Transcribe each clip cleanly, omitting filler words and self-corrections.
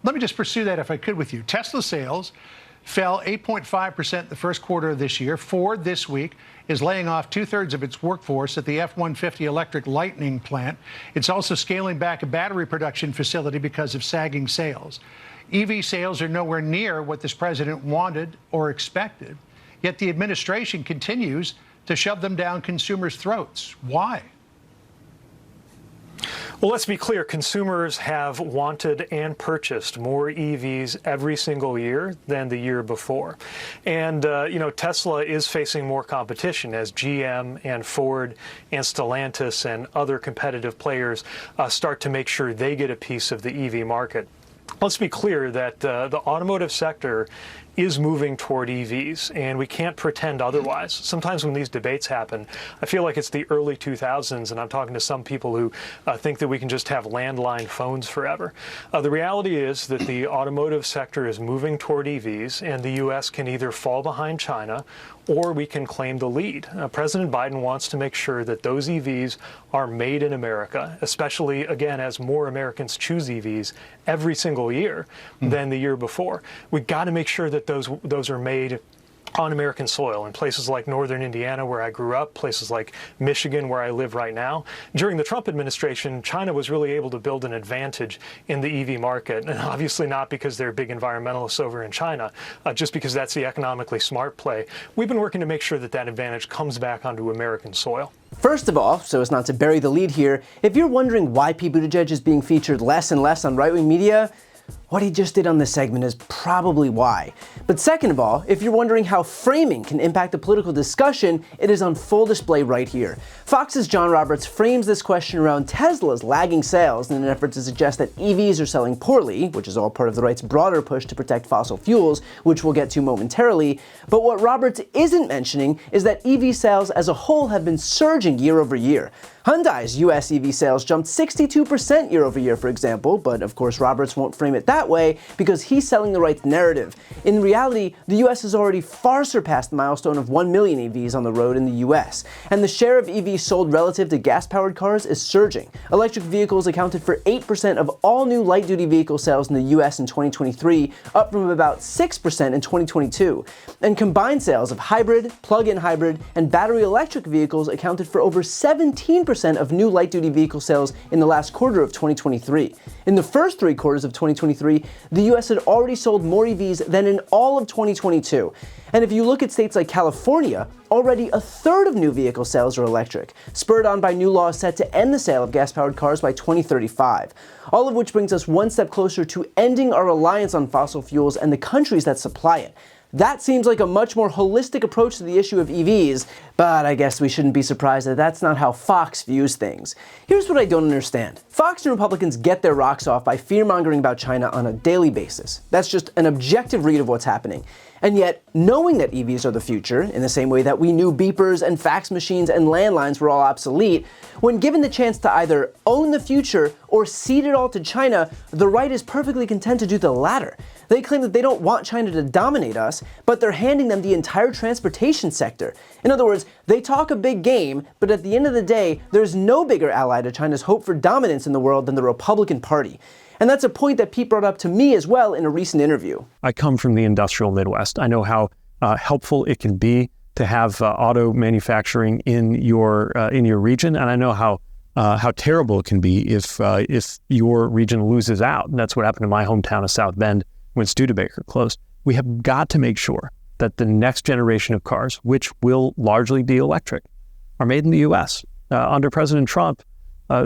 let me just pursue that if I could with you. Tesla sales fell 8.5% the first quarter of this year. Ford this week is laying off 2/3 of its workforce at the F-150 electric Lightning plant. It's also scaling back a battery production facility because of sagging sales. EV sales are nowhere near what this president wanted or expected, yet the administration continues to shove them down consumers' throats. Why? Well, let's be clear. Consumers have wanted and purchased more EVs every single year than the year before. And, Tesla is facing more competition as GM and Ford and Stellantis and other competitive players start to make sure they get a piece of the EV market. Let's be clear that the automotive sector is moving toward EVs, and we can't pretend otherwise. Sometimes when these debates happen, I feel like it's the early 2000s, and I'm talking to some people who think that we can just have landline phones forever. The reality is that the automotive sector is moving toward EVs, and the U.S. can either fall behind China or we can claim the lead. President Biden wants to make sure that those EVs are made in America, especially, again, as more Americans choose EVs every single year than the year before. We've got to make sure that those are made on American soil in places like northern Indiana, where I grew up, places like Michigan, where I live right now. During the Trump administration, China was really able to build an advantage in the EV market, and obviously not because they're big environmentalists over in China, just because that's the economically smart play. We've been working to make sure that that advantage comes back onto American soil. First of all, so as not to bury the lead here, if you're wondering why Pete Buttigieg is being featured less and less on right-wing media, what he just did on this segment is probably why. But second of all, if you're wondering how framing can impact a political discussion, it is on full display right here. Fox's John Roberts frames this question around Tesla's lagging sales in an effort to suggest that EVs are selling poorly, which is all part of the right's broader push to protect fossil fuels, which we'll get to momentarily. But what Roberts isn't mentioning is that EV sales as a whole have been surging year over year. Hyundai's US EV sales jumped 62% year over year, for example, but of course Roberts won't frame it that way because he's selling the right narrative. In reality, the US has already far surpassed the milestone of 1 million EVs on the road in the US, and the share of EVs sold relative to gas-powered cars is surging. Electric vehicles accounted for 8% of all new light-duty vehicle sales in the US in 2023, up from about 6% in 2022. And combined sales of hybrid, plug-in hybrid, and battery electric vehicles accounted for over 17% of new light-duty vehicle sales in the last quarter of 2023. In the first 3 quarters of 2023, the US had already sold more EVs than in all of 2022. And if you look at states like California, already 1/3 of new vehicle sales are electric, spurred on by new laws set to end the sale of gas-powered cars by 2035. All of which brings us one step closer to ending our reliance on fossil fuels and the countries that supply it. That seems like a much more holistic approach to the issue of EVs, but I guess we shouldn't be surprised that that's not how Fox views things. Here's what I don't understand. Fox and Republicans get their rocks off by fear-mongering about China on a daily basis. That's just an objective read of what's happening. And yet, knowing that EVs are the future, in the same way that we knew beepers and fax machines and landlines were all obsolete, when given the chance to either own the future or cede it all to China, the right is perfectly content to do the latter. They claim that they don't want China to dominate us, but they're handing them the entire transportation sector. In other words, they talk a big game, but at the end of the day, there's no bigger ally to China's hope for dominance in the world than the Republican Party. And that's a point that Pete brought up to me as well in a recent interview. I come from the industrial Midwest. I know how helpful it can be to have auto manufacturing in your region, and I know how terrible it can be if your region loses out. And that's what happened in my hometown of South Bend when Studebaker closed. We have got to make sure that the next generation of cars, which will largely be electric, are made in the U.S. Under President Trump,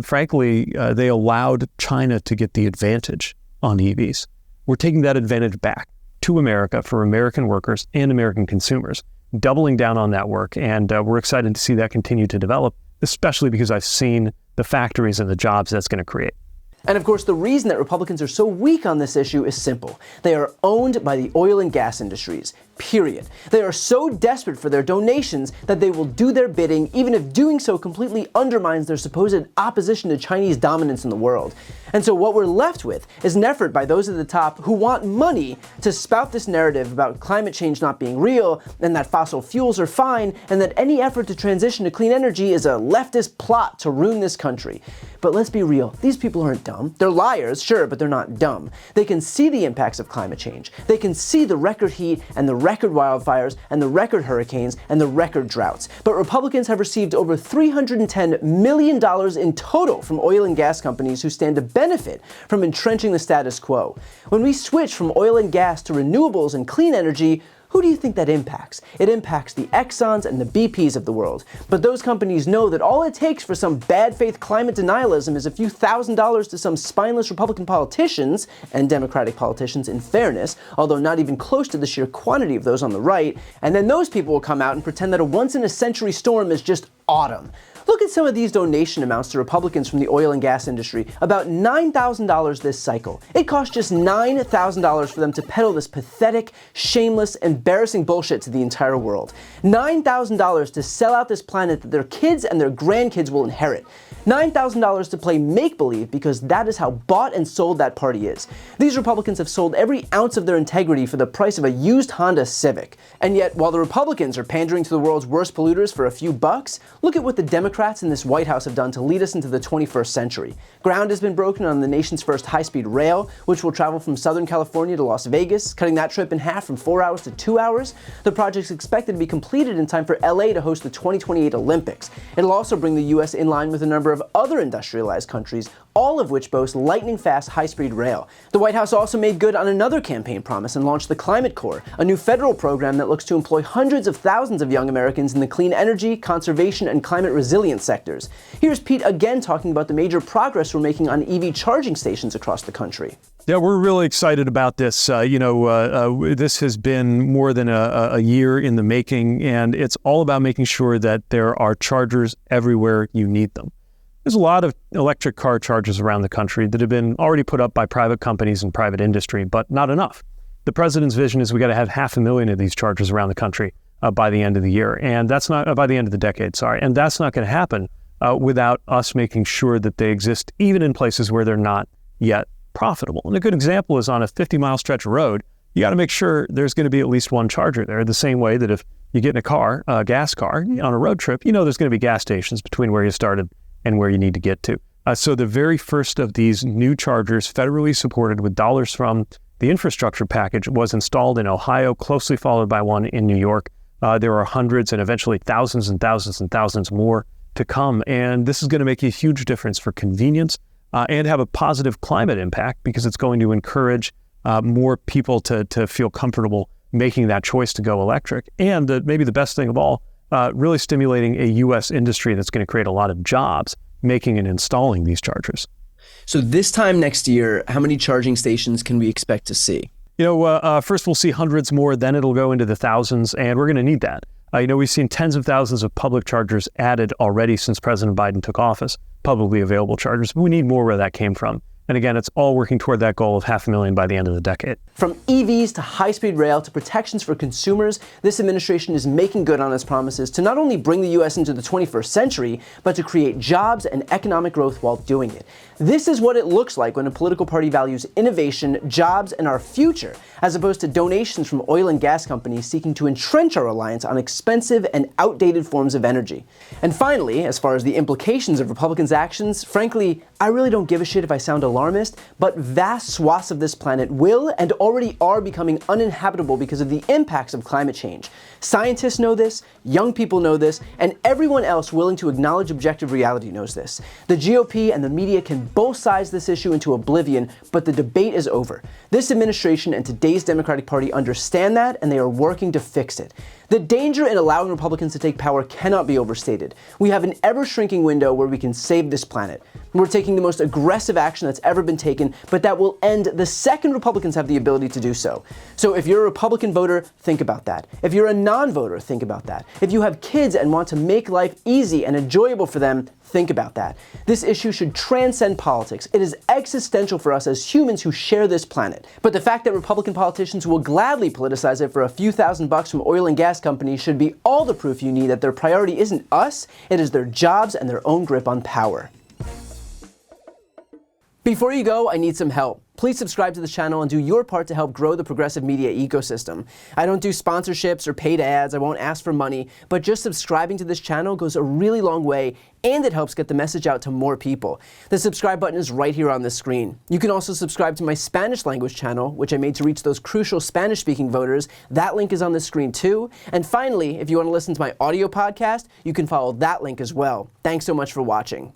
frankly, they allowed China to get the advantage on EVs. We're taking that advantage back to America for American workers and American consumers, doubling down on that work. And we're excited to see that continue to develop, especially because I've seen the factories and the jobs that's going to create. And of course, the reason that Republicans are so weak on this issue is simple. They are owned by the oil and gas industries. period. They are so desperate for their donations that they will do their bidding, even if doing so completely undermines their supposed opposition to Chinese dominance in the world. And so what we're left with is an effort by those at the top who want money to spout this narrative about climate change not being real, and that fossil fuels are fine, and that any effort to transition to clean energy is a leftist plot to ruin this country. But let's be real, these people aren't dumb. They're liars, sure, but they're not dumb. They can see the impacts of climate change. They can see the record heat and the record wildfires and the record hurricanes and the record droughts. But Republicans have received over $310 million in total from oil and gas companies who stand to benefit from entrenching the status quo. When we switch from oil and gas to renewables and clean energy, who do you think that impacts? It impacts the Exxons and the BPs of the world. But those companies know that all it takes for some bad faith climate denialism is a few $1,000s to some spineless Republican politicians, and Democratic politicians in fairness, although not even close to the sheer quantity of those on the right, and then those people will come out and pretend that a once-in-a-century storm is just autumn. Look at some of these donation amounts to Republicans from the oil and gas industry, about $9,000 this cycle. It cost just $9,000 for them to peddle this pathetic, shameless, embarrassing bullshit to the entire world. $9,000 to sell out this planet that their kids and their grandkids will inherit. $9,000 to play make-believe because that is how bought and sold that party is. These Republicans have sold every ounce of their integrity for the price of a used Honda Civic. And yet, while the Republicans are pandering to the world's worst polluters for a few bucks, look at what the Democrats in this White House have done to lead us into the 21st century. Ground has been broken on the nation's first high-speed rail, which will travel from Southern California to Las Vegas, cutting that trip in half from 4 hours to 2 hours. The project's expected to be completed in time for LA to host the 2028 Olympics. It'll also bring the US in line with a number of other industrialized countries, all of which boast lightning-fast high-speed rail. The White House also made good on another campaign promise and launched the Climate Corps, a new federal program that looks to employ hundreds of thousands of young Americans in the clean energy, conservation, and climate resilience sectors. Here's Pete again talking about the major progress we're making on EV charging stations across the country. Yeah, we're really excited about this. This has been more than a year in the making, and it's all about making sure that there are chargers everywhere you need them. There's a lot of electric car chargers around the country that have been already put up by private companies and private industry, but not enough. The president's vision is we got to have 500,000 of these chargers around the country by the end of the year, and that's not by the end of the decade. And that's not going to happen without us making sure that they exist even in places where they're not yet profitable. And a good example is on a 50-mile stretch of road, you got to make sure there's going to be at least one charger there. The same way that if you get in a car, a gas car, on a road trip, there's going to be gas stations between where you started and where you need to get to. So the very first of these new chargers, federally supported with dollars from the infrastructure package, was installed in Ohio, closely followed by one in New York. There are hundreds and eventually thousands and thousands and thousands more to come. And this is going to make a huge difference for convenience and have a positive climate impact because it's going to encourage more people to feel comfortable making that choice to go electric. And maybe the best thing of all, really stimulating a U.S. industry that's going to create a lot of jobs making and installing these chargers. So this time next year, how many charging stations can we expect to see? First we'll see hundreds more, then it'll go into the thousands, and we're going to need that. We've seen tens of thousands of public chargers added already since President Biden took office, publicly available chargers, but we need more where that came from. And again, it's all working toward that goal of 500,000 by the end of the decade. From EVs to high-speed rail to protections for consumers, this administration is making good on its promises to not only bring the U.S. into the 21st century, but to create jobs and economic growth while doing it. This is what it looks like when a political party values innovation, jobs, and our future, as opposed to donations from oil and gas companies seeking to entrench our reliance on expensive and outdated forms of energy. And finally, as far as the implications of Republicans' actions, frankly, I really don't give a shit if I sound alarmist, but vast swaths of this planet will and already are becoming uninhabitable because of the impacts of climate change. Scientists know this, young people know this, and everyone else willing to acknowledge objective reality knows this. The GOP and the media can both size this issue into oblivion, but the debate is over. This administration and today's Democratic Party understand that, and they are working to fix it. The danger in allowing Republicans to take power cannot be overstated. We have an ever-shrinking window where we can save this planet. We're taking the most aggressive action that's ever been taken, but that will end the second Republicans have the ability to do so. So if you're a Republican voter, think about that. If you're a non-voter, think about that. If you have kids and want to make life easy and enjoyable for them, Think about that. This issue should transcend politics. It is existential for us as humans who share this planet. But the fact that Republican politicians will gladly politicize it for a few $1,000s from oil and gas companies should be all the proof you need that their priority isn't us, it is their jobs and their own grip on power. Before you go, I need some help. Please subscribe to this channel and do your part to help grow the progressive media ecosystem. I don't do sponsorships or paid ads, I won't ask for money, but just subscribing to this channel goes a really long way, and it helps get the message out to more people. The subscribe button is right here on the screen. You can also subscribe to my Spanish language channel, which I made to reach those crucial Spanish-speaking voters. That link is on the screen too. And finally, if you want to listen to my audio podcast, you can follow that link as well. Thanks so much for watching.